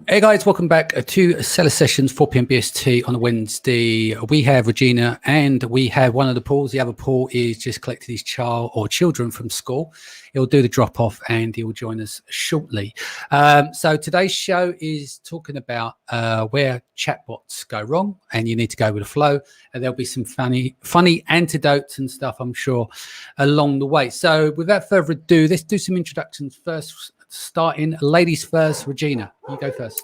Hey guys, welcome back to Seller Sessions 4 p.m. BST on a Wednesday. We have Regina and we have one of the Pauls. The other Paul is just collected his child or children from school. He'll do the drop off and he'll join us shortly. So today's show is talking about where chatbots go wrong and you need to go with the flow. And there'll be some funny antidotes and stuff, I'm sure, along the way. So without further ado, let's do some introductions first. Starting ladies first. Regina, you go first.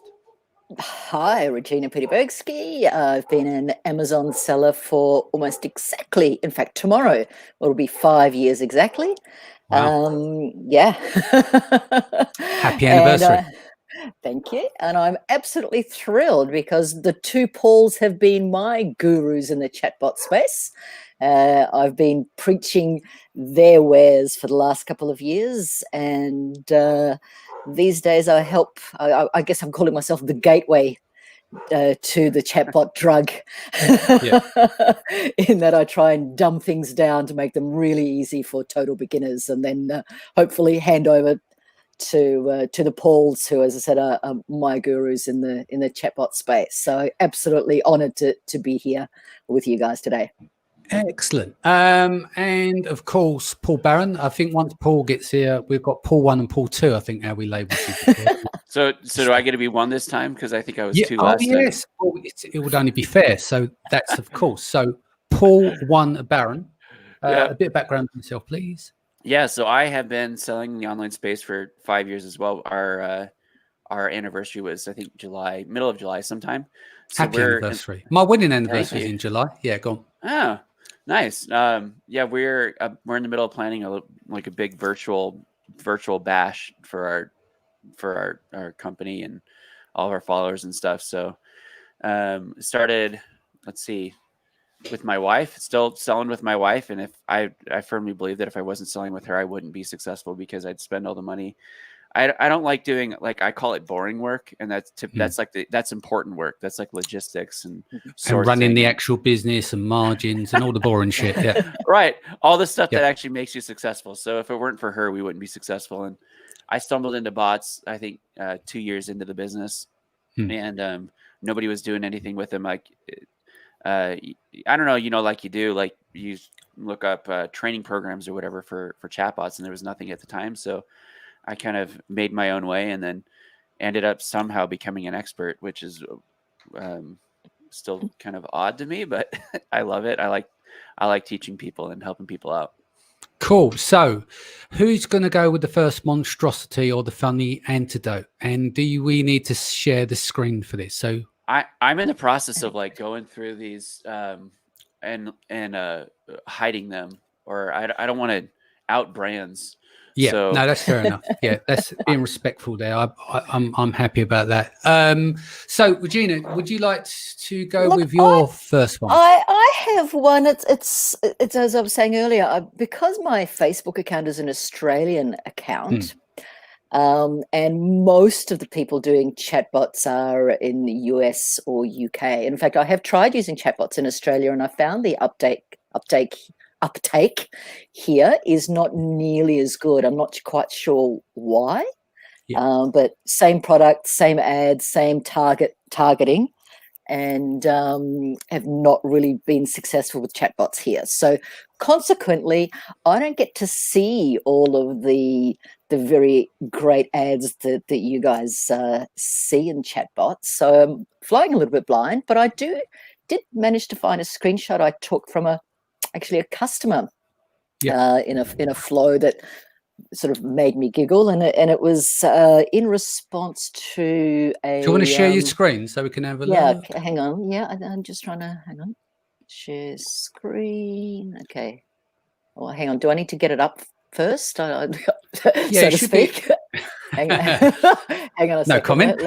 Hi, Regina Peterburgsky. I've been an Amazon seller for almost exactly, in fact, tomorrow will be 5 years exactly. Wow. Yeah. Happy anniversary. Thank you. And I'm absolutely thrilled because the two Pauls have been my gurus in the chatbot space. I've been preaching their wares for the last couple of years, and these days I guess I'm calling myself the gateway to the chatbot drug. In that I try and dumb things down to make them really easy for total beginners, and then hopefully hand over to the Pauls, who, as I said, are my gurus in the chatbot space. So absolutely honored to be here with you guys today. Excellent. And of course, Paul Barron. I think once Paul gets here, we've got Paul 1 and Paul 2, I think, how we label you. So do I get to be 1 this time? Because I think I was 2 last time. Yes. Well, it would only be fair. So that's of course. So Paul 1 Barron. A bit of background on yourself, please. Yeah. So I have been selling in the online space for 5 years as well. Our anniversary was, I think, middle of July sometime. So Happy anniversary. My wedding anniversary is in July. Yeah, go on. Oh, nice. Yeah, we're in the middle of planning a big virtual bash for our company and all of our followers and stuff. So started, let's see, with my wife, still selling with my wife. And if I firmly believe that if I wasn't selling with her, I wouldn't be successful because I'd spend all the money. I don't like doing, I call it boring work, and that's important work. That's like logistics and running the actual business and margins and all the boring shit. Yeah, right. All the stuff that actually makes you successful. So if it weren't for her, we wouldn't be successful. And I stumbled into bots, I think, 2 years into the business, and nobody was doing anything with them. Like, I don't know, like you do, like you look up training programs or whatever for chatbots, and there was nothing at the time. So I kind of made my own way and then ended up somehow becoming an expert, which is still kind of odd to me, but I love it. I like teaching people and helping people out. Cool. So who's going to go with the first monstrosity or the funny antidote? And do we need to share the screen for this? So I'm in the process of going through these and hiding them, or I don't want to out brands. Yeah, no, that's fair enough. Yeah, that's being respectful there. I'm happy about that. So Regina, would you like to go with your first one? I have one. It's as I was saying earlier, because my Facebook account is an Australian account, and most of the people doing chatbots are in the US or UK. In fact, I have tried using chatbots in Australia, and I found the uptake here is not nearly as good. I'm not quite sure why, but same product, same ads, same targeting, and have not really been successful with chatbots here. So consequently, I don't get to see all of the very great ads that you guys see in chatbots. So I'm flying a little bit blind, but I did manage to find a screenshot I took from actually a customer in a flow that sort of made me giggle, and it was in response to a. Do you want to share your screen so we can have a look? Yeah, hang on. Yeah, I'm just trying to hang on. Share screen. Okay. Well, hang on. Do I need to get it up first? So to speak. Hang on. Hang on a second. No comment.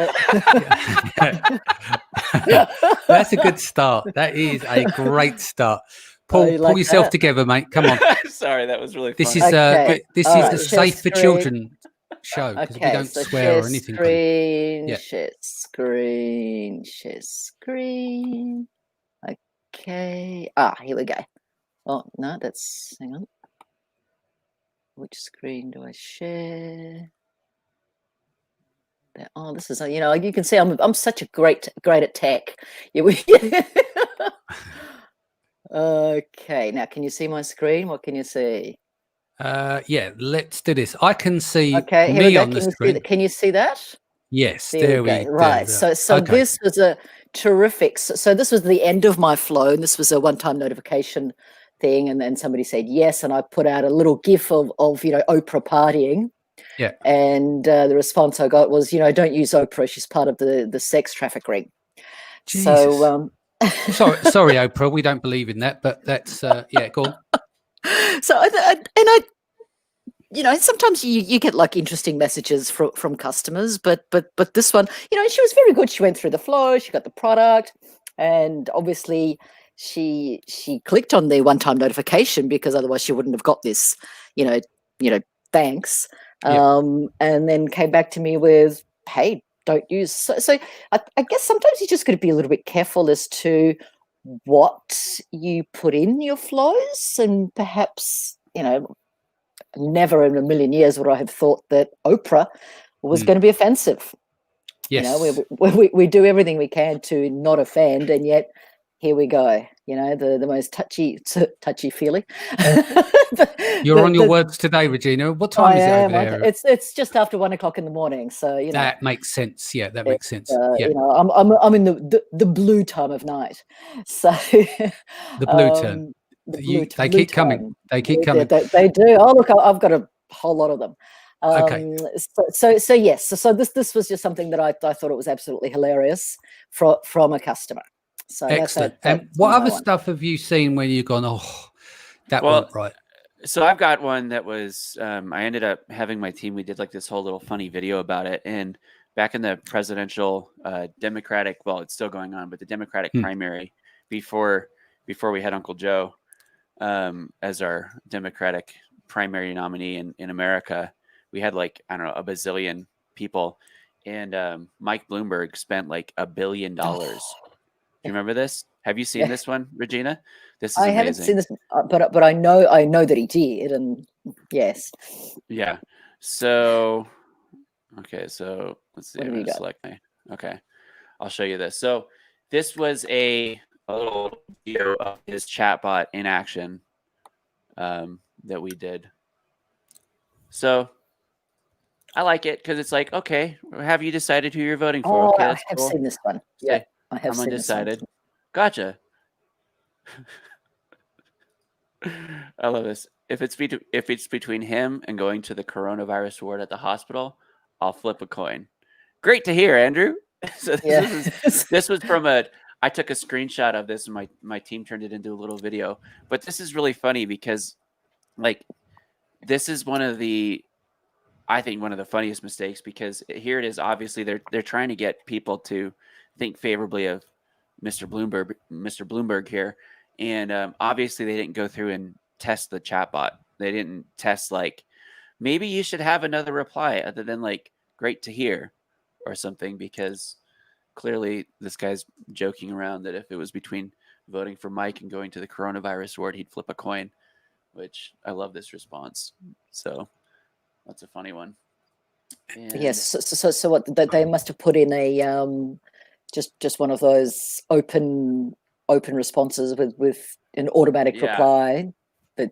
That's a good start. That is a great start. Paul, pull yourself together, mate. Come on. Sorry, that was really fun. This is a safe for children show because we don't swear or anything. Share screen. Okay. Here we go. Oh no, hang on. Which screen do I share? Oh, this is, you know, you can see I'm such a great at tech. Yeah, okay, now can you see my screen? What can you see? Yeah, let's do this. I can see Okay, here we me go. on the screen. Can you see that? Yes, There we there go. we Right. go. So Okay. this was a terrific. So this was the end of my flow, and this was a one-time notification thing. And then somebody said yes, and I put out a little GIF of Oprah partying. Yeah. And the response I got was, don't use Oprah. She's part of the sex traffic ring. Jesus. So sorry, Oprah. We don't believe in that, but that's yeah. Go on. So sometimes you get like interesting messages from customers, but this one, she was very good. She went through the flow, she got the product, and obviously she clicked on the one-time notification because otherwise she wouldn't have got this, thanks. And then came back to me with, hey, don't use. So I guess sometimes you just got to be a little bit careful as to what you put in your flows, and perhaps, never in a million years would I have thought that Oprah was going to be offensive. Yes. We do everything we can to not offend, and yet here we go. The most touchy feely. You're on your words today, Regina. What time is it over there? It's just after 1 o'clock in the morning. So that makes sense. Yeah, that makes sense. I'm in the blue time of night. So the blue turn. They keep coming. They keep coming. They do. Oh, look, I've got a whole lot of them. Okay. So yes. So this was just something that I thought it was absolutely hilarious from a customer. So excellent. And what other stuff have you seen where you've gone, oh, that wasn't right? So I've got one that was, I ended up having my team, we did like this whole little funny video about it. And back in the presidential Democratic, well, it's still going on, but the Democratic primary before we had Uncle Joe as our Democratic primary nominee in America, we had like, I don't know, a bazillion people. And Mike Bloomberg spent like $1 billion. Do you remember this? Have you seen this one, Regina? This is amazing. I haven't seen this, but I know that he did, and yes. Yeah. So, okay. So let's see. I'm going to select my. Okay, I'll show you this. So this was a little video of his chatbot in action that we did. So I like it because it's like, okay, have you decided who you're voting for? Oh, okay, I have seen this one. Yeah. I have I'm undecided. Gotcha. I love this. If it's between him and going to the coronavirus ward at the hospital, I'll flip a coin. Great to hear, Andrew. So this was from I took a screenshot of this and my team turned it into a little video. But this is really funny because like this is I think one of the funniest mistakes, because here it is. Obviously they're trying to get people to think favorably of Mr. Bloomberg here. And obviously they didn't go through and test the chatbot. They didn't test like, maybe you should have another reply other than like, great to hear or something, because clearly this guy's joking around that if it was between voting for Mike and going to the coronavirus ward, he'd flip a coin, which I love this response. So that's a funny one. And yes. So what they must have put in a just one of those open responses with an automatic reply that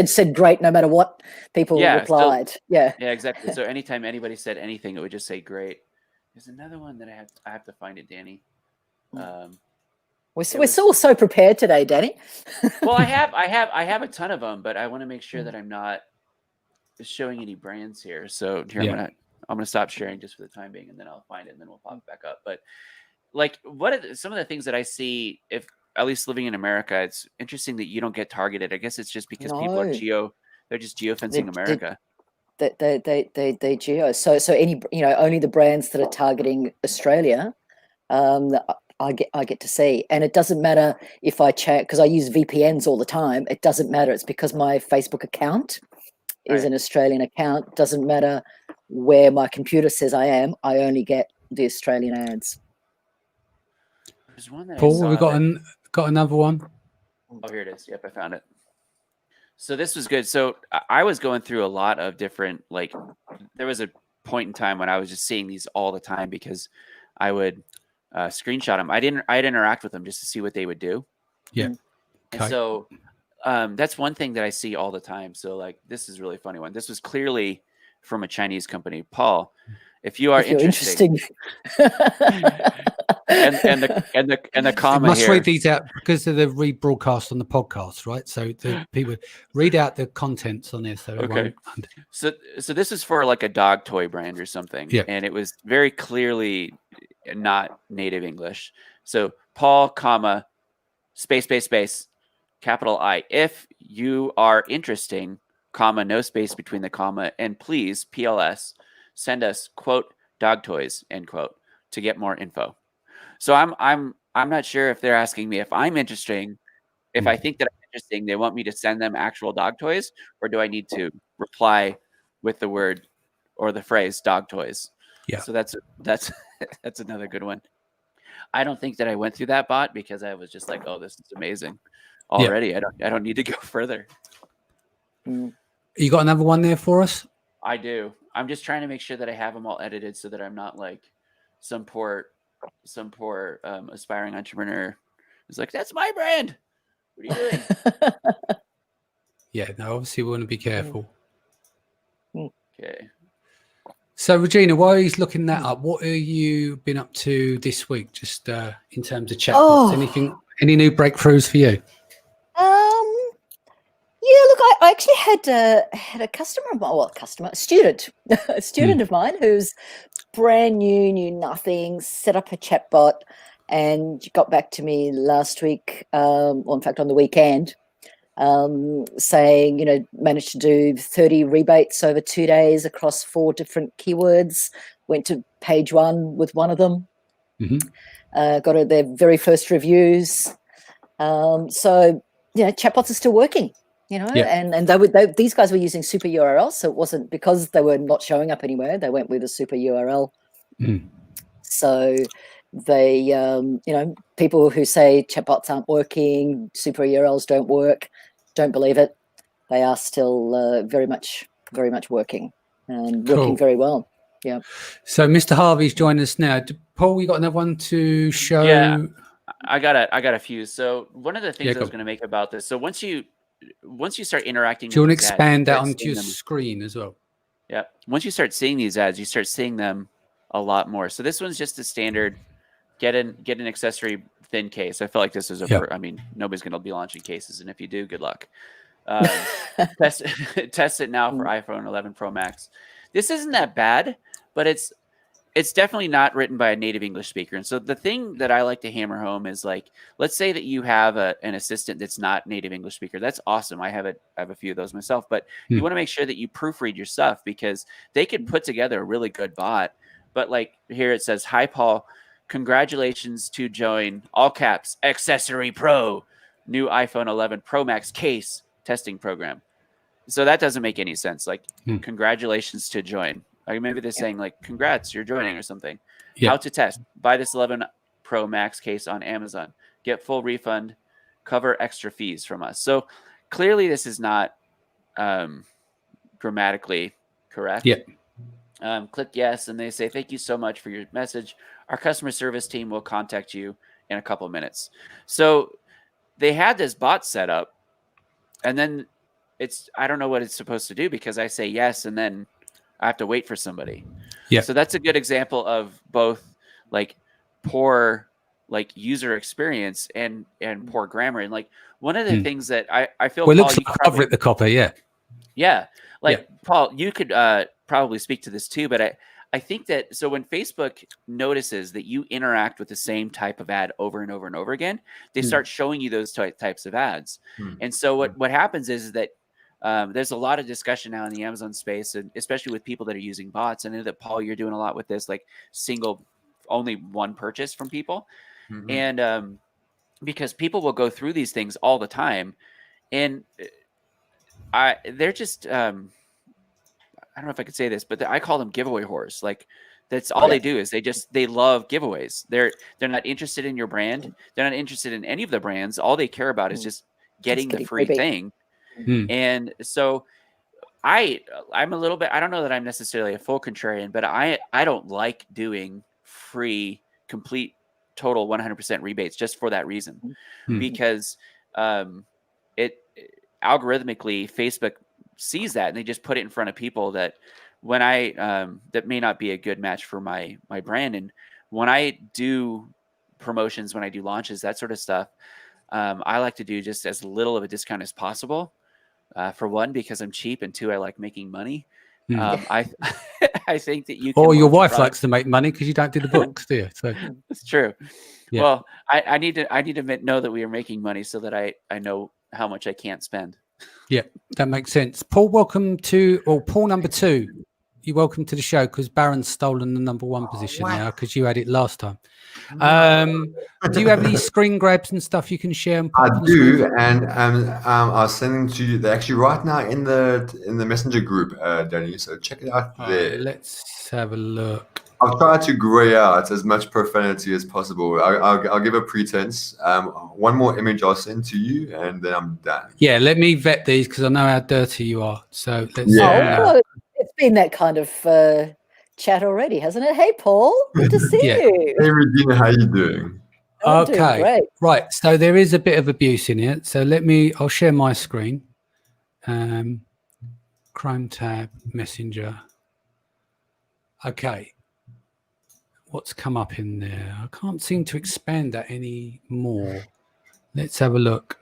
said great no matter what people replied. Yeah, exactly. So anytime anybody said anything, it would just say great. There's another one that I have to find it, Danny. We're still so prepared today, Danny. Well, I have a ton of them, but I want to make sure that I'm not showing any brands here. So here I'm gonna stop sharing just for the time being, and then I'll find it, and then we'll pop it back up. But like, what are some of the things that I see? If at least living in America, it's interesting that you don't get targeted. I guess it's just because people are they're just geofencing America. They geo. So any only the brands that are targeting Australia, I get to see, and it doesn't matter if I chat because I use VPNs all the time. It doesn't matter. It's because my Facebook account is an Australian account. Doesn't matter where my computer says I am. I only get the Australian ads. There's one that Paul, we got another one. Oh, here it is. Yep, I found it. So this was good. So I was going through a lot of different, like, there was point in time when I was just seeing these all the time because I would screenshot them. I'd interact with them just to see what they would do. Yeah. And so that's one thing that I see all the time. So like, this is a really funny one. This was clearly from a Chinese company. Paul, if you are interesting. and the comma must here. read these out because of the rebroadcast on the podcast, right? So the people read out the contents on there. So okay. So this is for like a dog toy brand or something. Yeah. And it was very clearly not native English. So Paul, comma, space, capital I. If you are interesting, comma, no space between the comma, and please, PLS, send us, quote, dog toys, end quote, to get more info. So I'm not sure if they're asking me if I'm interesting, if I think that I'm interesting, they want me to send them actual dog toys, or do I need to reply with the word or the phrase dog toys? Yeah. So that's another good one. I don't think that I went through that bot because I was just like, oh, this is amazing already. Yeah. I don't need to go further. You got another one there for us? I do. I'm just trying to make sure that I have them all edited so that I'm not like some poor aspiring entrepreneur who's like, that's my brand. What are you doing? Yeah, no, obviously we want to be careful. Okay. So Regina, while he's looking that up, what have you been up to this week? Just in terms of chatbots, any new breakthroughs for you? Yeah, look, I actually had a student of mine who's brand new, knew nothing, set up a chatbot, and got back to me last week, or in fact on the weekend, saying, managed to do 30 rebates over 2 days across 4 different keywords, went to page 1 with one of them, got their very first reviews. So, chatbots are still working. And these guys were using super URLs, so it wasn't because they were not showing up anywhere. They went with a super URL. So they, people who say chatbots aren't working, super URLs don't work, don't believe it. They are still very much working and working very well. Yeah. So Mr. Harvey's joining us now. Paul, you got another one to show? Yeah, I got a few. So one of the things I was going to make about this. So once you start interacting, do you want to expand that onto your screen as well? Yeah. Once you start seeing these ads, you start seeing them a lot more. So this one's just a standard get an accessory thin case. I feel like this is nobody's going to be launching cases, and if you do, good luck. Test it now for iPhone 11 Pro Max. This isn't that bad, but it's definitely not written by a native English speaker. And so the thing that I like to hammer home is like, let's say that you have an assistant that's not native English speaker. That's awesome. I have a few of those myself, but you want to make sure that you proofread your stuff because they could put together a really good bot. But like here it says, hi, Paul, congratulations to join all caps Accessory Pro, new iPhone 11 Pro Max case testing program. So that doesn't make any sense. Like congratulations to join. Like maybe they're saying like, congrats, you're joining or something. How to test. Buy this 11 Pro Max case on Amazon. Get full refund. Cover extra fees from us. So clearly this is not grammatically correct. Yeah. Click yes, and they say, thank you so much for your message. Our customer service team will contact you in a couple of minutes. So they had this bot set up, and then I don't know what it's supposed to do because I say yes, and then I have to wait for somebody. Yeah. So that's a good example of both like poor like user experience and poor grammar. And like one of the things that I feel, well, it Paul, looks like I've written the copy. Yeah. Like Paul, you could probably speak to this too, but I think that so when Facebook notices that you interact with the same type of ad over and over and over again, they start showing you those types of ads. And so what happens is that there's a lot of discussion now in the Amazon space, and especially with people that are using bots. I know that, Paul, you're doing a lot with this, like only one purchase from people. And because people will go through these things all the time, and they're just, I don't know if I could say this, but I call them giveaway whores. Like that's all they do is they love giveaways. They're not interested in your brand. They're not interested in any of the brands. All they care about is just getting the free thing. And so I'm a little bit, I don't know that I'm necessarily a full contrarian, but I don't like doing free, complete, total 100% rebates just for that reason, because it algorithmically Facebook sees that and they just put it in front of people that when that may not be a good match for my brand. And when I do promotions, when I do launches, that sort of stuff, I like to do just as little of a discount as possible. For one, because I'm cheap, and two, I like making money. I think that you can. Or your wife likes to make money because you don't do the books, do you? So it's true. Yeah. Well, I need to know that we are making money so that I know how much I can't spend. Yeah, that makes sense. Paul, Paul number 2. You're welcome to the show because Baron's stolen the number 1 position now because you had it last time. Do you have any screen grabs and stuff you can share? And I do, and I was sending to you. They're actually right now in the messenger group, Danny. So check it out there. Let's have a look. I'll try to gray out as much profanity as possible. I'll give a pretense. One more image I'll send to you, and then I'm done. Yeah, let me vet these because I know how dirty you are. So let's. Yeah. It's been that kind of chat already, hasn't it? Hey, Paul, good to see you. Hey, Regina, how you doing? I'm doing great. Right. So there is a bit of abuse in it. So I'll share my screen. Chrome tab, Messenger. Okay. What's come up in there? I can't seem to expand that any more. Let's have a look.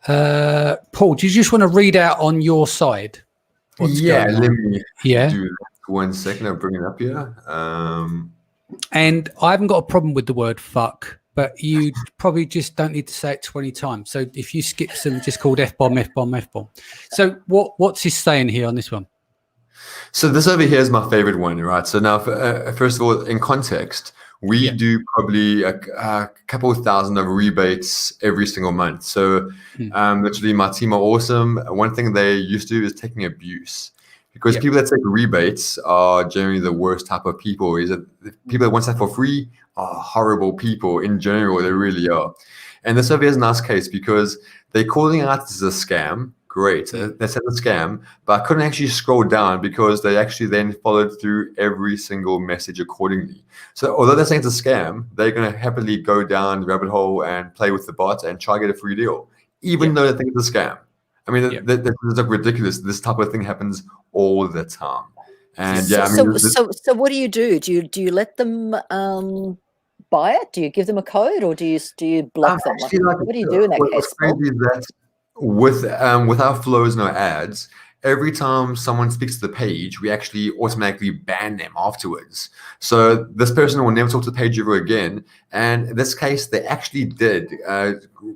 Paul, do you just want to read out on your side? Let me do that. 1 second. I'll bring it up here. And I haven't got a problem with the word fuck, but you probably just don't need to say it 20 times. So if you skip some, just called F-bomb, F-bomb, F-bomb. So what's he saying here on this one? So this over here is my favorite one, right? So now, first of all, in context, we do probably a couple of thousand of rebates every single month. So literally my team are awesome. One thing they used to do is taking abuse. Because people that take rebates are generally the worst type of people. Is that the people that want that for free are horrible people in general. They really are. And this over here is a nice case because they're calling out this is a scam. Great, that's a scam. But I couldn't actually scroll down because they actually then followed through every single message accordingly. So although they're saying it's a scam, they're going to happily go down the rabbit hole and play with the bot and try to get a free deal, even though they think it's a scam. I mean, that's like ridiculous. This type of thing happens all the time. And so what do? Do you let them buy it? Do you give them a code, or do you block them? What do you do in that case? Crazy that with our flows, no ads. Every time someone speaks to the page, we actually automatically ban them afterwards. So this person will never talk to the page ever again. And in this case, they actually did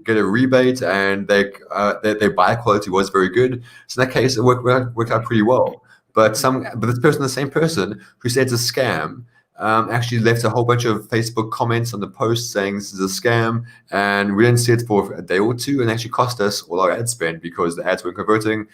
get a rebate, and their buyer quality was very good. So in that case, it worked out pretty well. But this person, the same person who said it's a scam, actually left a whole bunch of Facebook comments on the post saying this is a scam, and we didn't see it for a day or two, and actually cost us all our ad spend because the ads weren't converting.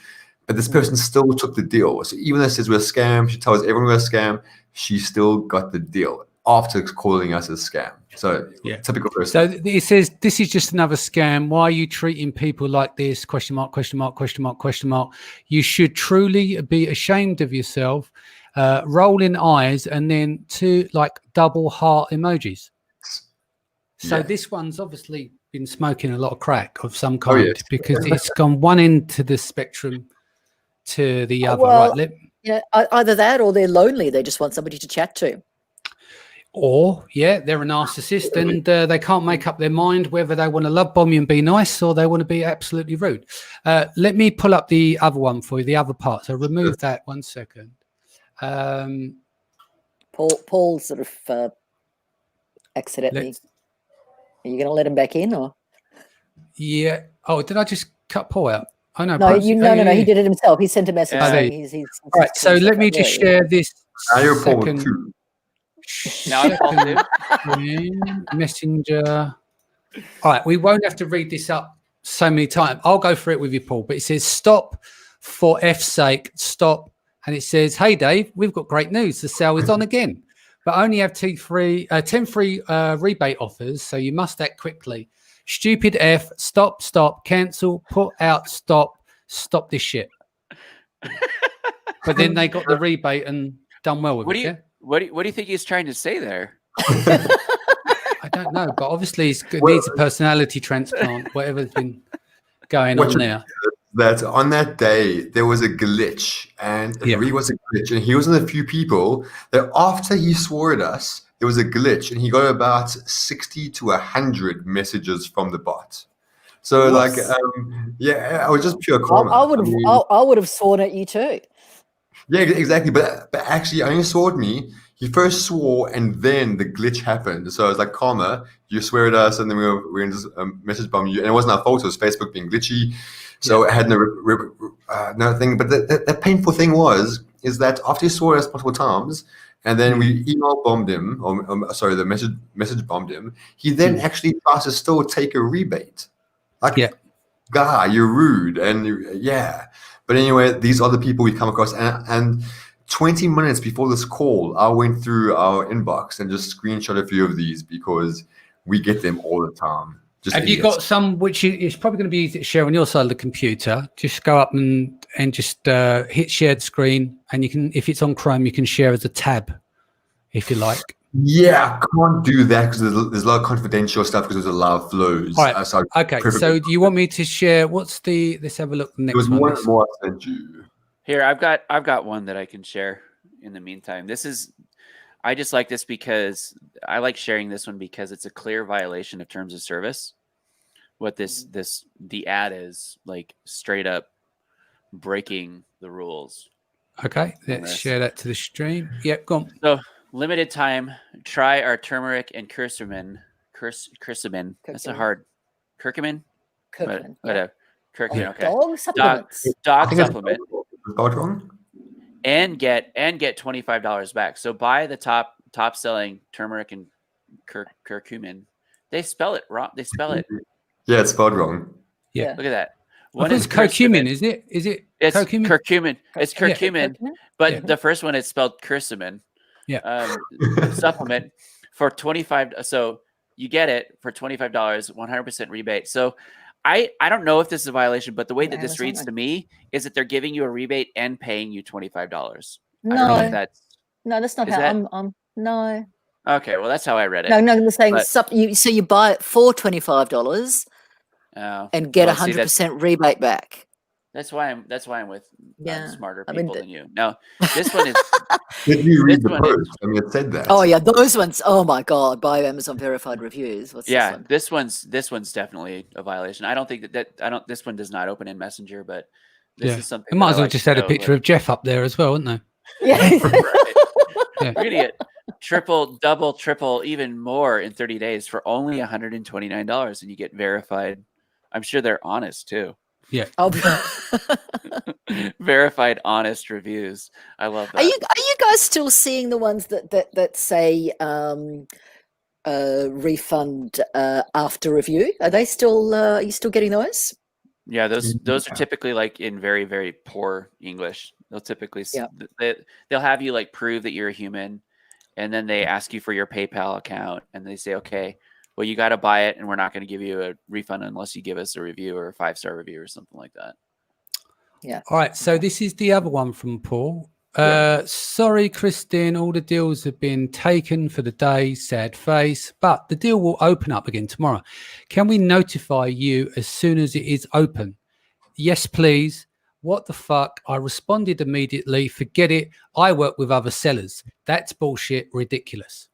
But this person still took the deal. So even though it says we're a scam, she tells everyone we're a scam, she still got the deal after calling us a scam. So typical person. So it says, this is just another scam. Why are you treating people like this? Question mark, question mark, question mark, question mark. You should truly be ashamed of yourself. Rolling eyes, and then 2 double heart emojis. So this one's obviously been smoking a lot of crack of some kind because it's gone one end to the spectrum to the other, right? Either that, or they're lonely. They just want somebody to chat to. Or they're a narcissist and they can't make up their mind whether they want to love bomb you and be nice or they want to be absolutely rude. Let me pull up the other one for you, the other part. So remove that 1 second. Paul sort of accidentally. Are you going to let him back in, or? Yeah. Oh, did I just cut Paul out? Oh no. No, no. He did it himself. He sent a message saying he's all right. So let me just share this. Second. Now Messenger. All right. We won't have to read this up so many times. I'll go through it with you, Paul. But it says, "Stop for F's sake, stop." And it says, "Hey, Dave, we've got great news. The sale is on again, but only have 10 free rebate offers, so you must act quickly. Stupid F, stop, cancel, put out, stop this shit." But then they got the rebate and done well with it. What do you think he's trying to say there? I don't know, but obviously it needs a personality transplant, whatever's been going on there. That on that day there was a glitch, and it really was a glitch, and he was one of the few people that after he swore at us, there was a glitch, and he got about 60 to 100 messages from the bot. So it was just pure karma. I would have sworn at you too. Yeah, exactly. But actually, only swore at me. He first swore, and then the glitch happened. So I was like, karma, you swear at us, and then we were going to just message bomb you. And it wasn't our fault. It was Facebook being glitchy. So it had no thing. But the painful thing is that after he swore at us multiple times, and then we email bombed him, the message bombed him, he then actually tries to still take a rebate. Guy, you're rude. But anyway, these are the people we come across. And 20 minutes before this call, I went through our inbox and just screenshot a few of these because we get them all the time. Have you got some which is probably going to be easy to share on your side of the computer? Just go up and just hit shared screen, and you can, if it's on Chrome, you can share as a tab, if you like. Yeah, I can't do that because there's a lot of confidential stuff because there's a lot of flows. All right. So do you want me to share? Let's have a look. The next there was one more I sent you. Here, I've got one that I can share in the meantime. I just like this because I like sharing this one because it's a clear violation of terms of service. What the ad is like straight up breaking the rules. Okay, let's share that to the stream. Yep, go on. So limited time, try our turmeric and curcumin. That's a hard curcumin. Whatever. Curcumin. Okay. Dog supplements. Dog supplement. Wrong. And get $25 back. So buy the top selling turmeric and curcumin. They spell it wrong. They spell it. Yeah, it's spelled wrong. Yeah. Look at that. One is curcumin, is it? It's curcumin. It's curcumin, but the first one is spelled curcumin. Yeah. Supplement for $25. So you get it for $25, 100% rebate. So I don't know if this is a violation, but the way that this reads to me is that they're giving you a rebate and paying you $25. No, that's not how I'm. No. Okay, well that's how I read it. No, I'm saying so you buy it for $25 and get 100% rebate back. That's why I'm with smarter people than you. Now, this one is. Did you read the post? I mean, it said that. Oh yeah, those ones. Oh my God, buy Amazon verified reviews. What's this one? This one's definitely a violation. I don't think this one does not open in Messenger, but this is something. It might as well just add a picture of Jeff up there as well, wouldn't they? Yeah. You're gonna get triple, double, triple, even more in 30 days for only $129, and you get verified. I'm sure they're honest too. Yeah. Verified, honest reviews. I love that. Are you guys still seeing the ones that say refund after review? Are they still? Are you still getting those? Yeah, those are typically like in very, very poor English. They'll typically they'll have you like prove that you're a human, and then they ask you for your PayPal account, and they say, okay, well, you got to buy it, and we're not going to give you a refund unless you give us a review or a 5-star review or something like that. Yeah. All right. So this is the other one from Paul. Sorry, Christine, all the deals have been taken for the day. Sad face. But the deal will open up again tomorrow. Can we notify you as soon as it is open? Yes, please. What the fuck? I responded immediately. Forget it. I work with other sellers. That's bullshit. Ridiculous.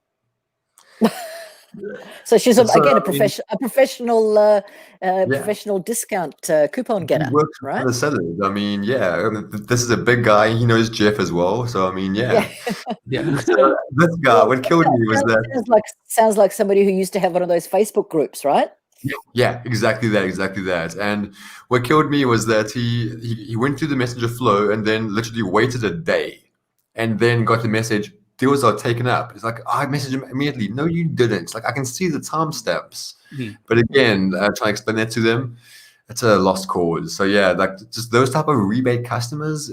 So she's again a professional discount coupon getter, right? For the sellers. I mean, this is a big guy. He knows Jeff as well. So I mean, yeah. So this guy, what killed me was that sounds like somebody who used to have one of those Facebook groups, right? Yeah, exactly that. And what killed me was that he went through the messenger flow and then literally waited a day, and then got the message. Deals are taken up. It's like, I messaged him immediately. No, you didn't. Like, I can see the timestamps. But again, trying to explain that to them, it's a lost cause. So yeah, like just those type of rebate customers,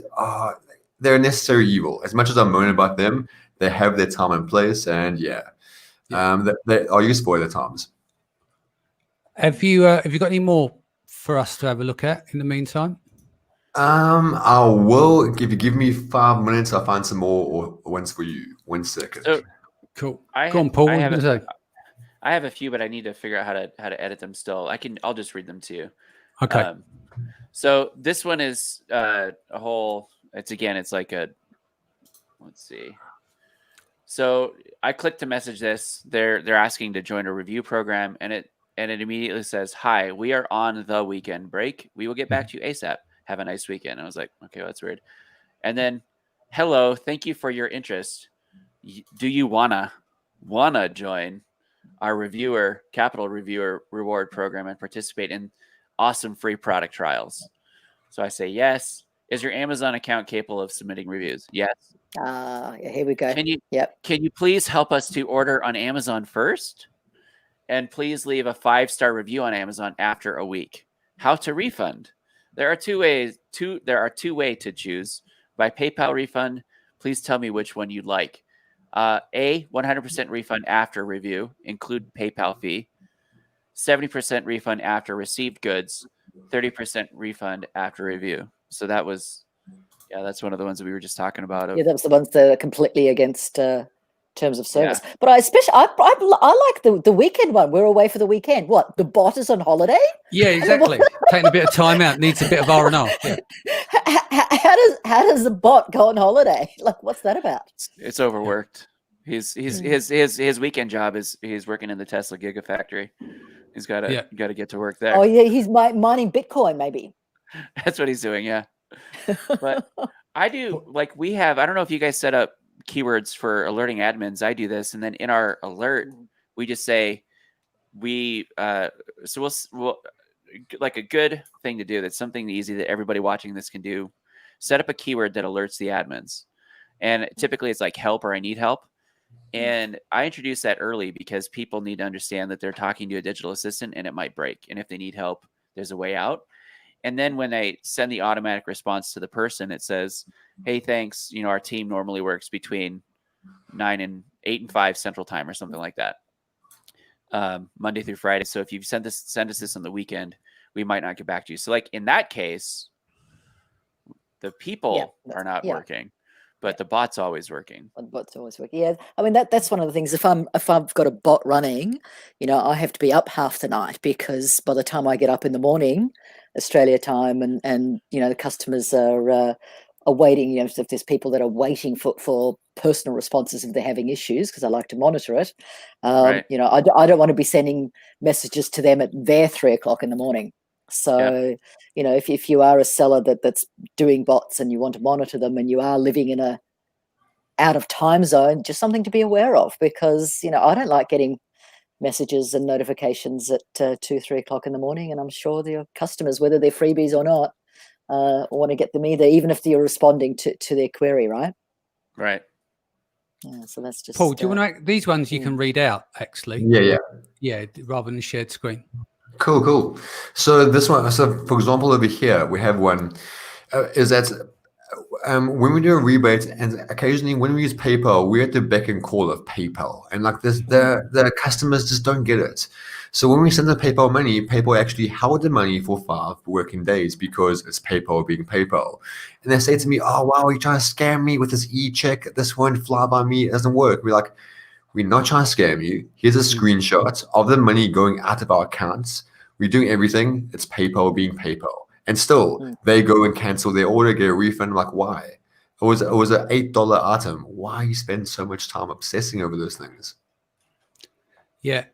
they're a necessary evil. As much as I moan about them, they have their time and place, and they are useful at their times. Have you got any more for us to have a look at in the meantime? I will, if you give me 5 minutes, I'll find some more ones for you. 1 second. So Cool. Go on, Paul. What are you going to say? I have a few, but I need to figure out how to edit them still. I'll just read them to you. Okay. So this one is it's like let's see. So I clicked to message this. They're asking to join a review program, and it immediately says, "Hi, we are on the weekend break. We will get back to you ASAP. Have a nice weekend." And I was like, okay, well, that's weird. And then, "Hello, thank you for your interest. Do you wanna join our Capital Reviewer reward program and participate in awesome free product trials?" So I say yes. "Is your Amazon account capable of submitting reviews?" Yes. Here we go. Can you please help us to order on Amazon first? And please leave a 5-star review on Amazon after a week. How to refund? There are two ways to choose. By PayPal refund, please tell me which one you'd like. A, 100% refund after review, include PayPal fee. 70% refund after received goods. 30% refund after review. So that's one of the ones that we were just talking about. Yeah, that was the ones that are completely against terms of service. Yeah. But I like the weekend one. We're away for the weekend. What? The bot is on holiday? Yeah, exactly. Taking a bit of time out, needs a bit of R&R. Yeah. How does the bot go on holiday? Like, what's that about? It's overworked. His weekend job is he's working in the Tesla Gigafactory. He's got to get to work there. Oh yeah, he's mining Bitcoin maybe. That's what he's doing. Yeah. But I do, like, I don't know if you guys set up keywords for alerting admins. I do this, and then in our alert we just say we'll like, a good thing to do, that's something easy that everybody watching this can do: set up a keyword that alerts the admins. And typically it's like help or I need help. And I introduce that early because people need to understand that they're talking to a digital assistant and it might break, and if they need help, there's a way out. And then when I send the automatic response to the person, it says, "Hey, thanks. Our team normally works between 8 and 5 Central Time," or something like that, Monday through Friday. So if you send us this on the weekend, we might not get back to you. So, like, in that case, the people are not working, but the bot's always working. The bot's always working. Yeah, I mean that's one of the things. If I've got a bot running, I have to be up half the night, because by the time I get up in the morning, Australia time, and the customers are waiting. If there's people that are waiting for personal responses if they're having issues, because I like to monitor it. Right. I don't want to be sending messages to them at their 3 o'clock in the morning. So, if you are a seller that's doing bots and you want to monitor them, and you are living in a out of time zone, just something to be aware of, because I don't like getting messages and notifications at 2-3 o'clock in the morning, and I'm sure your customers, whether they're freebies or not, want to get them either, even if you're responding to their query, right? Right. Yeah, so that's just Paul, do you want to these ones you can read out, actually? Yeah, rather than shared screen. Cool. So this one, for example, over here we have one, is that when we do a rebate, and occasionally when we use PayPal, we're at the beck and call of PayPal, and like this, the customers just don't get it. So when we send them PayPal money, PayPal actually held the money for 5 working days, because it's PayPal being PayPal. And they say to me, "Oh wow, you're trying to scam me with this e-check. This won't fly by me. It doesn't work." We're like, "We're not trying to scam you. Here's a screenshot of the money going out of our accounts. We're doing everything. It's PayPal being PayPal." And still, they go and cancel their order, get a refund. I'm like, why? It was an $8 item. Why you spend so much time obsessing over those things? Yeah,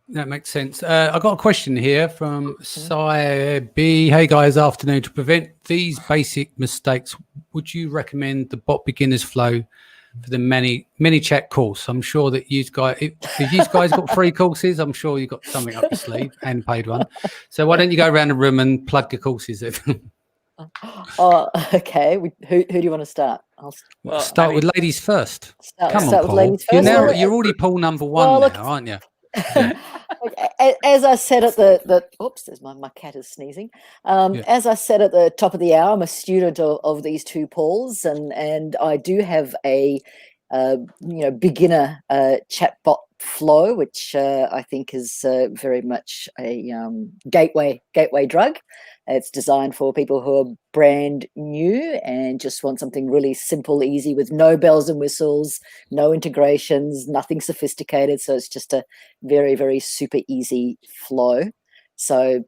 that makes sense. I got a question here from Cy B. Hey guys, afternoon. To prevent these basic mistakes, would you recommend the bot beginners flow for the many chat course? I'm sure that you guys, if you guys got free courses, I'm sure you got something up your sleeve, and paid one. So why don't you go around the room and plug the courses in? Oh, okay. Who do you want to start? I'll start with ladies first. Come on, Paul. You're already Paul number one now, aren't you? Yeah. As I said at oops, there's my cat is sneezing. As I said at the top of the hour, I'm a student of these two Pauls, and I do have a beginner chatbot flow, which I think is very much a gateway drug. It's designed for people who are brand new and just want something really simple, easy, with no bells and whistles, no integrations, nothing sophisticated. So it's just a very, very super easy flow. So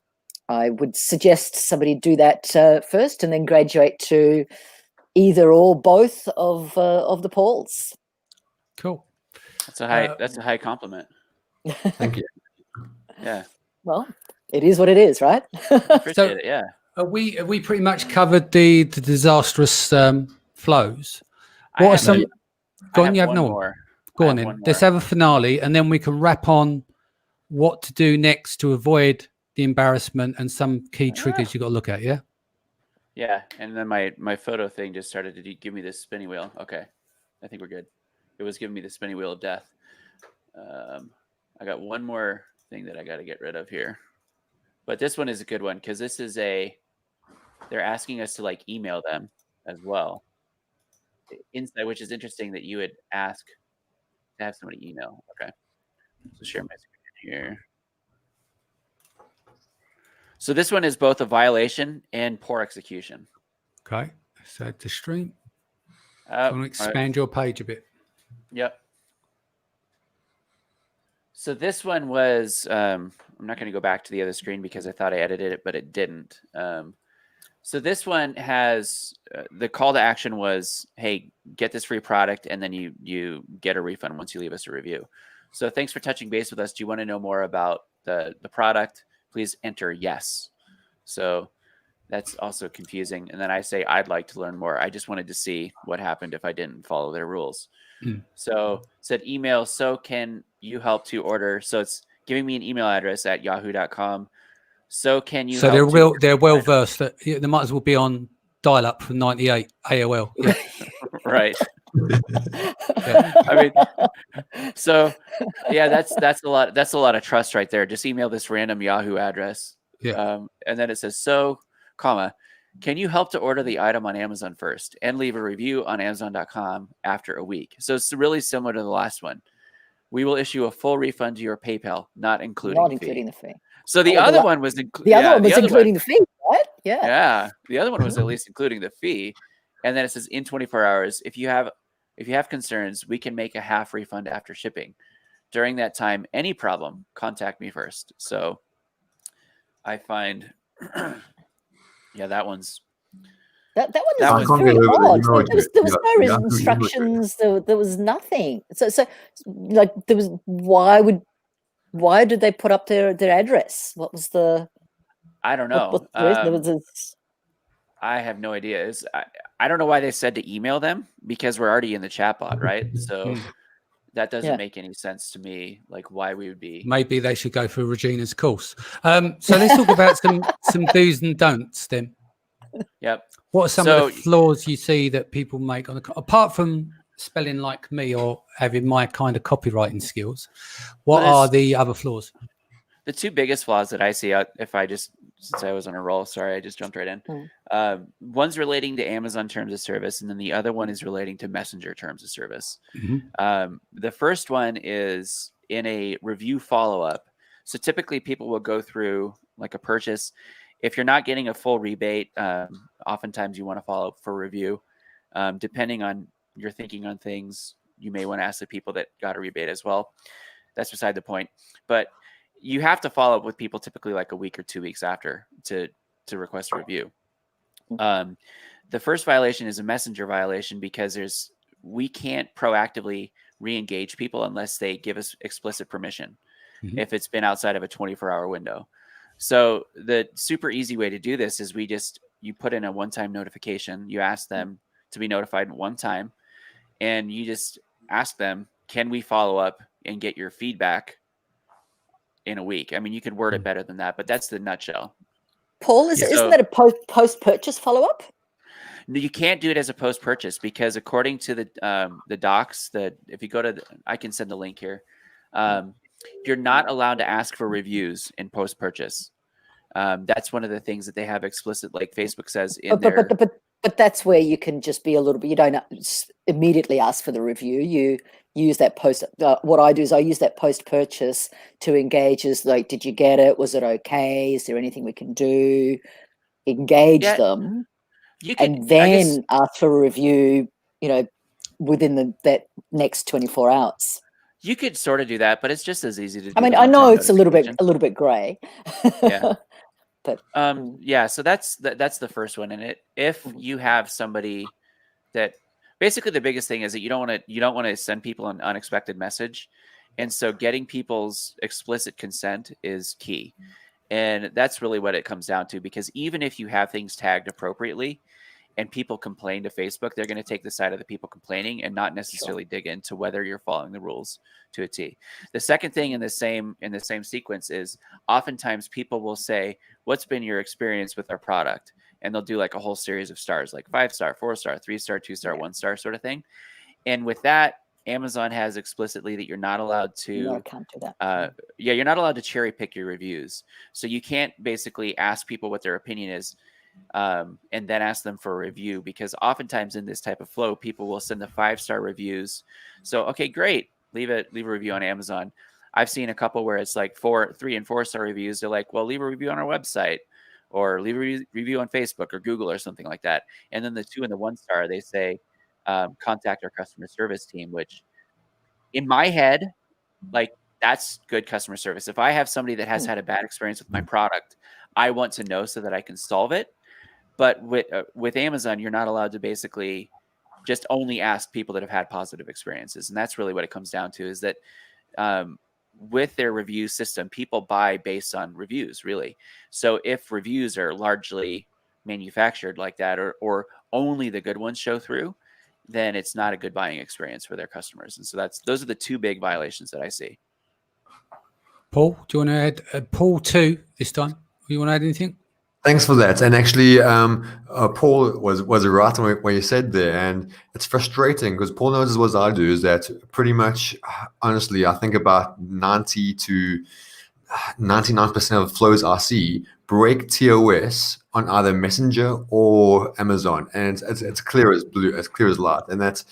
I would suggest somebody do that first, and then graduate to either or both of the Pauls. Cool. That's a high compliment. Thank you. Yeah. Well, it is what it is, right? Appreciate it. Yeah. Have we pretty much covered the disastrous flows? What are some? Go on, you have no more. Go on then. Let's have a finale, and then we can wrap on what to do next to avoid the embarrassment and some key triggers you got to look at. Yeah. Yeah, and then my photo thing just started to give me this spinning wheel. Okay, I think we're good. It was giving me the spinning wheel of death. I got one more thing that I got to get rid of here, but this one is a good one because this is they're asking us to like email them as well. Inside, which is interesting that you would ask to have somebody email. Okay, so share my screen here. So this one is both a violation and poor execution. Okay, so to stream. I want to expand your page a bit. Yep. So this one was, I'm not going to go back to the other screen because I thought I edited it, but it didn't. So this one has, the call to action was, hey, get this free product, and then you get a refund once you leave us a review. So thanks for touching base with us. Do you want to know more about the product? Please enter yes. So that's also confusing. And then I say, I'd like to learn more. I just wanted to see what happened if I didn't follow their rules. So said email, so can you help to order? So it's giving me an email address at yahoo.com. So can you? So they're well versed. They might as well be on dial up from 98 AOL. Yeah. Right. Yeah. I mean, so yeah, that's a lot. That's a lot of trust right there. Just email this random Yahoo address. Yeah. And then it says, so, comma, can you help to order the item on Amazon first and leave a review on Amazon.com after a week? So it's really similar to the last one. We will issue a full refund to your PayPal, not including the fee. So the other one was including the fee, right? Yeah. Yeah. The other one was at least including the fee. And then it says in 24 hours, if you have concerns, we can make a half refund after shipping. During that time, any problem, contact me first. So I find that one's that one was very odd. There was no instructions. There was nothing. So like there was why did they put up their address? What was the? I don't know. I have no idea. I don't know why they said to email them because we're already in the chatbot, right? So that doesn't make any sense to me. Like why we would be. Maybe they should go for Regina's course. So let's talk about some do's and don'ts then. Yep. What are some of the flaws you see that people make apart from spelling like me or having my kind of copywriting skills? What are the other flaws? The two biggest flaws that I see, since I was on a roll, sorry, I just jumped right in. One's relating to Amazon terms of service, and then the other one is relating to Messenger terms of service. The first one is in a review follow-up. So typically people will go through like a purchase. If you're not getting a full rebate, oftentimes you want to follow up for review. Depending on your thinking on things, you may want to ask the people that got a rebate as well. That's beside the point. But you have to follow up with people typically like a week or 2 weeks after to request a review. The first violation is a Messenger violation because we can't proactively re-engage people unless they give us explicit permission if it's been outside of a 24-hour window. So the super easy way to do this is you put in a one-time notification. You ask them to be notified one time, and you just ask them, can we follow up and get your feedback in a week? I mean, you could word it better than that, but that's the nutshell. Paul, isn't that a post-purchase follow-up? No, you can't do it as a post-purchase because according to the docs, if you go to, I can send the link here. You're not allowed to ask for reviews in post-purchase. That's one of the things that they have explicit, like Facebook says in there. But that's where you can just be a little bit. You don't immediately ask for the review. use that post. What I do is I use that post-purchase to engage as like, did you get it? Was it okay? Is there anything we can do? Engage them, and then ask for a review, within that next 24 hours. You could sort of do that, but it's just as easy to do. I mean, I know it's a little bit gray. Yeah. But so that's the first one. And if you have somebody that basically the biggest thing is that you don't want to send people an unexpected message. And so getting people's explicit consent is key. And that's really what it comes down to, because even if you have things tagged appropriately and people complain to Facebook, they're going to take the side of the people complaining and not necessarily dig into whether you're following the rules to a T. The second thing in the same sequence is oftentimes people will say, what's been your experience with our product? And they'll do like a whole series of stars, like 5-star, 4-star, 3-star, 2-star, 1-star sort of thing. And with that, Amazon has explicitly that you're not allowed to. No, I can't do that. You're not allowed to cherry pick your reviews. So you can't basically ask people what their opinion is, and then ask them for a review, because oftentimes in this type of flow, people will send the 5-star reviews. So okay, great, leave a review on Amazon. I've seen a couple where it's like 3 and 4-star reviews. They're like, well, leave a review on our website, or leave a review on Facebook or Google or something like that. And then the 2 and the 1-star, they say, contact our customer service team, which in my head, like, that's good customer service. If I have somebody that has had a bad experience with my product, I want to know so that I can solve it. But with Amazon, you're not allowed to basically just only ask people that have had positive experiences. And that's really what it comes down to, is that with their review system, people buy based on reviews, really. So if reviews are largely manufactured like that, or only the good ones show through, then it's not a good buying experience for their customers. And so those are the 2 big violations that I see. Paul, do you want to add Paul 2 this time? You want to add anything? Thanks for that. And actually, Paul was right on what you said there. And it's frustrating because Paul knows what I do, is that pretty much, honestly, I think about 90 to 99% of flows I see break TOS on either Messenger or Amazon, and it's clear as blue, as clear as light. And that's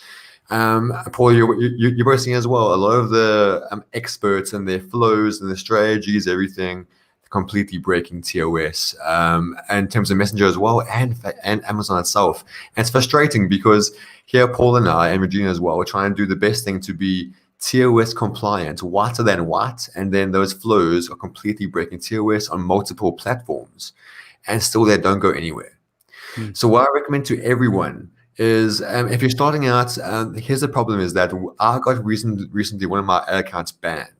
Paul, you're both seeing as well. A lot of the experts and their flows and their strategies, everything completely breaking TOS, in terms of Messenger as well, and Amazon itself. And it's frustrating because here Paul and I and Regina as well, we're trying to do the best thing to be TOS compliant, whiter than white, and then those flows are completely breaking TOS on multiple platforms, and still they don't go anywhere. So what I recommend to everyone is, if you're starting out, here's the problem, is that I got recently one of my ad accounts banned,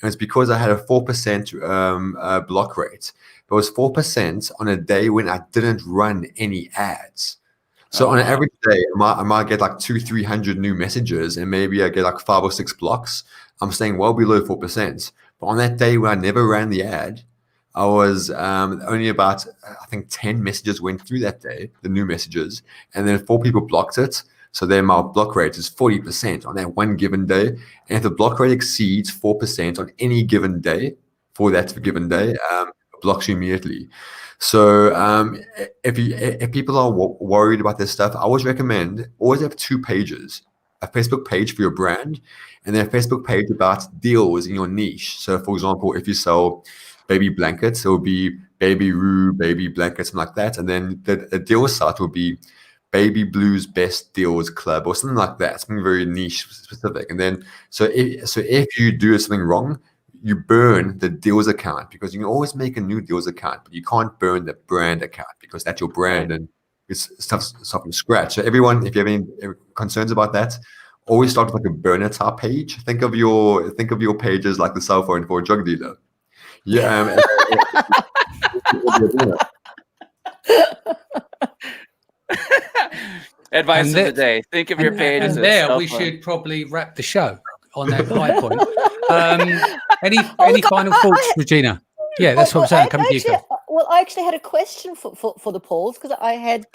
and it's because I had a 4% block rate. But it was 4% on a day when I didn't run any ads. So on an average day, I might get like 200-300 new messages, and maybe I get like 5 or 6 blocks. I'm staying well below 4%. But on that day where I never ran the ad, I was only about, I think 10 messages went through that day, the new messages, and then 4 people blocked it. So then my block rate is 40% on that one given day. And if the block rate exceeds 4% on any given day, for that given day, it blocks you immediately. So if people are worried about this stuff, I always recommend always have 2 pages: a Facebook page for your brand, and then a Facebook page about deals in your niche. So for example, if you sell baby blankets, it will be Baby Roo, baby blankets, something like that. And then the deal site will be Baby Blues Best Deals Club, or something like that, something very niche specific. And then so if you do something wrong, you burn the deals account, because you can always make a new deals account, but you can't burn the brand account, because that's your brand and it's stuff from scratch. So everyone, if you have any concerns about that, always start with like a burner type page. Think of your pages like the cell phone for a drug dealer. Yeah. Advice of the day: think of your page as a there cell we phone. should probably wrap the show on that high point. Any final thoughts, Regina? Yeah, that's what I'm saying. Come to you. Well, I actually had a question for the Pauls, because I had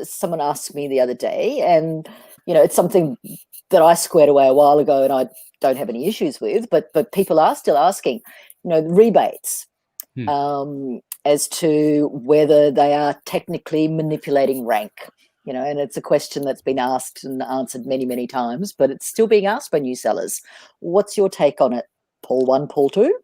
someone ask me the other day, and it's something that I squared away a while ago, and I don't have any issues with. But people are still asking, rebates, as to whether they are technically manipulating rank. and it's a question that's been asked and answered many, many times, but it's still being asked by new sellers. What's your take on it? Paul 1, Paul 2?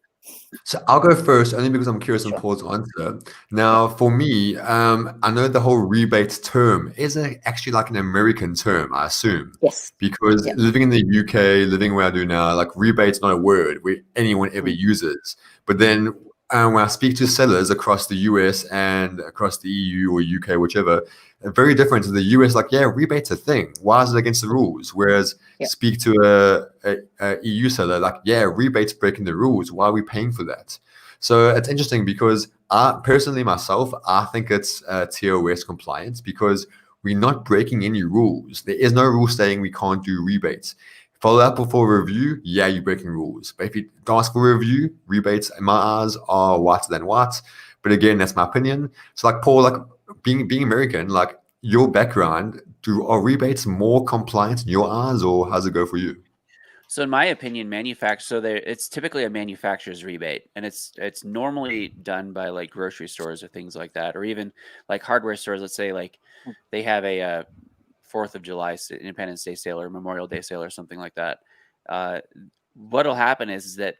So I'll go first, only because I'm curious on Sure. Paul's answer. Now, for me, I know the whole rebates term is actually like an American term, I assume. Yes. Because living in the UK, living where I do now, like rebate's not a word anyone ever uses. But then when I speak to sellers across the US and across the EU or UK, whichever, very different. In the US, like, yeah, rebate's a thing. Why is it against the rules? Whereas speak to a EU seller, like, yeah, rebate's breaking the rules. Why are we paying for that? So it's interesting because I personally myself, I think it's TOS compliance because we're not breaking any rules. There is no rule saying we can't do rebates. Follow up for a review, yeah, you're breaking rules. But if you ask for a review, rebates in my eyes are whiter than white. But again, that's my opinion. So like Paul, like being American, like your background, are rebates more compliant in your eyes, or how's it go for you? So in my opinion, it's typically a manufacturer's rebate, and it's normally done by like grocery stores or things like that, or even like hardware stores. Let's say like they have a 4th of July Independence Day sale or Memorial Day sale or something like that. What'll happen is that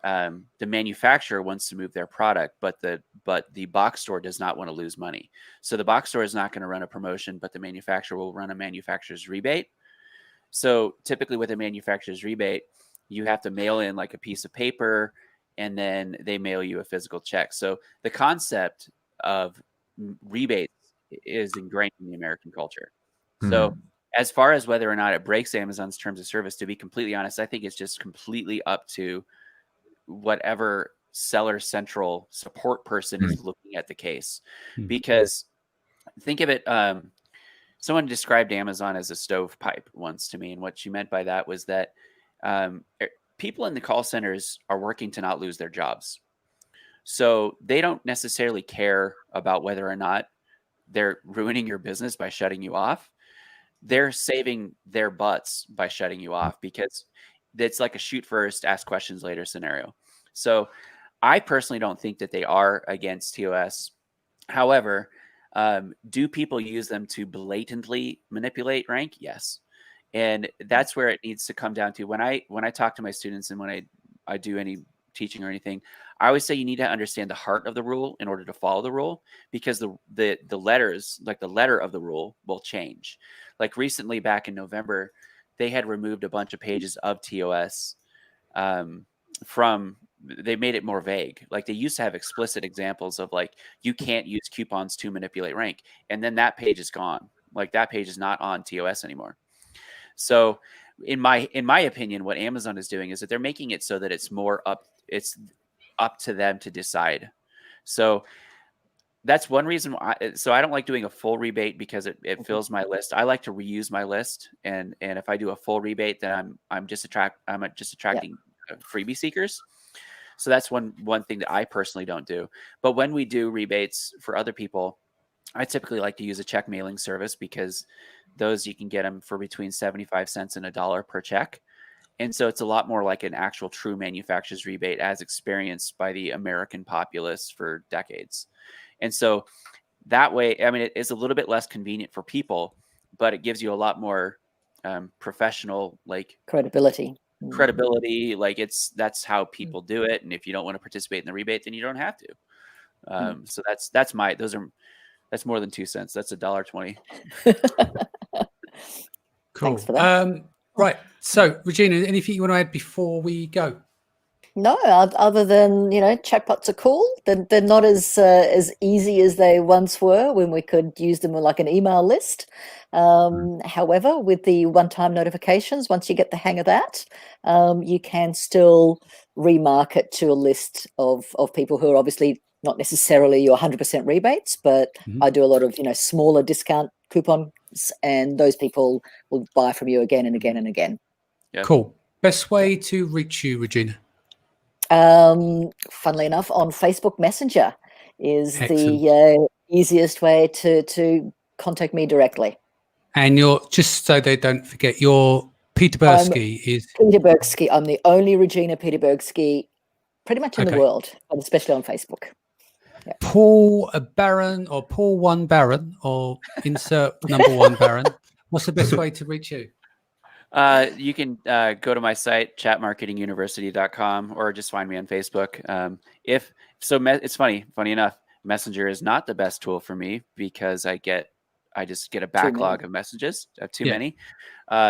the manufacturer wants to move their product, but the box store does not want to lose money. So the box store is not going to run a promotion, but the manufacturer will run a manufacturer's rebate. So typically with a manufacturer's rebate, you have to mail in like a piece of paper and then they mail you a physical check. So the concept of rebates is ingrained in the American culture. So as far as whether or not it breaks Amazon's terms of service, to be completely honest, I think it's just completely up to whatever seller central support person is looking at the case. Because think of it, someone described Amazon as a stovepipe once to me. And what she meant by that was that people in the call centers are working to not lose their jobs. So they don't necessarily care about whether or not they're ruining your business by shutting you off. They're saving their butts by shutting you off because it's like a shoot first, ask questions later scenario. So I personally don't think that they are against TOS. However, do people use them to blatantly manipulate rank? Yes. And that's where it needs to come down to. When I talk to my students and when I do any teaching or anything, I always say you need to understand the heart of the rule in order to follow the rule, because the letters, like the letter of the rule, will change. Like recently back in November, they had removed a bunch of pages of TOS they made it more vague. Like they used to have explicit examples of like, you can't use coupons to manipulate rank. And then that page is gone. Like that page is not on TOS anymore. So in my opinion, what Amazon is doing is that they're making it so that it's up to them to decide. So that's one reason why. So I don't like doing a full rebate because it fills my list. I like to reuse my list. And if I do a full rebate, then I'm just attracting freebie seekers. So that's one thing that I personally don't do. But when we do rebates for other people, I typically like to use a check mailing service because those you can get them for between 75 cents and $1 per check. And so it's a lot more like an actual true manufacturer's rebate as experienced by the American populace for decades. And so that way, I mean, it is a little bit less convenient for people, but it gives you a lot more professional, like credibility. Like that's how people do it. And if you don't want to participate in the rebate, then you don't have to. So that's more than 2 cents. That's $1.20. Cool. Thanks for that. Right. So Regina, anything you want to add before we go? No, other than, chatbots are cool. They're not as easy as they once were when we could use them like an email list. However, with the one-time notifications, once you get the hang of that, you can still remarket to a list of people who are obviously not necessarily your 100% rebates, but I do a lot of, smaller discount coupons, and those people will buy from you again and again and again. Yep. Cool. Best way to reach you, Regina? Funnily enough, on Facebook Messenger is the easiest way to contact me directly. And just so they don't forget, your Peterburgsky is Peterburgsky. I'm the only Regina Peterburgsky pretty much in the world, but especially on Facebook. Paul Baron or Paul One Baron or insert number one Baron. What's the best way to reach you? You can go to my site, chatmarketinguniversity.com, or just find me on Facebook. It's funny enough, Messenger is not the best tool for me because I just get a backlog of messages. I have too many.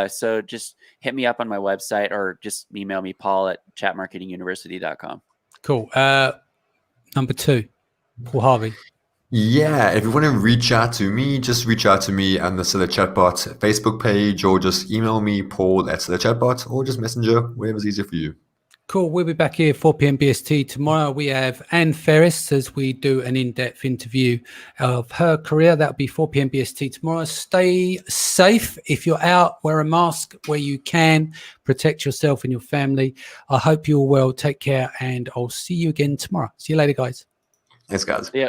So just hit me up on my website or just email me, Paul at chatmarketinguniversity.com. Cool. Number 2, Paul Harvey. Yeah, if you want to reach out to me, just reach out to me on the Seller Chatbot Facebook page, or just email me, Paul at Seller Chatbot, or just Messenger, whatever's easier for you. Cool. We'll be back here 4 p.m. BST tomorrow. We have Anne Ferris as we do an in-depth interview of her career. That'll be 4 p.m. BST tomorrow. Stay safe. If you're out, wear a mask where you can. Protect yourself and your family. I hope you're well. Take care, and I'll see you again tomorrow. See you later, guys. Thanks, guys. Yeah.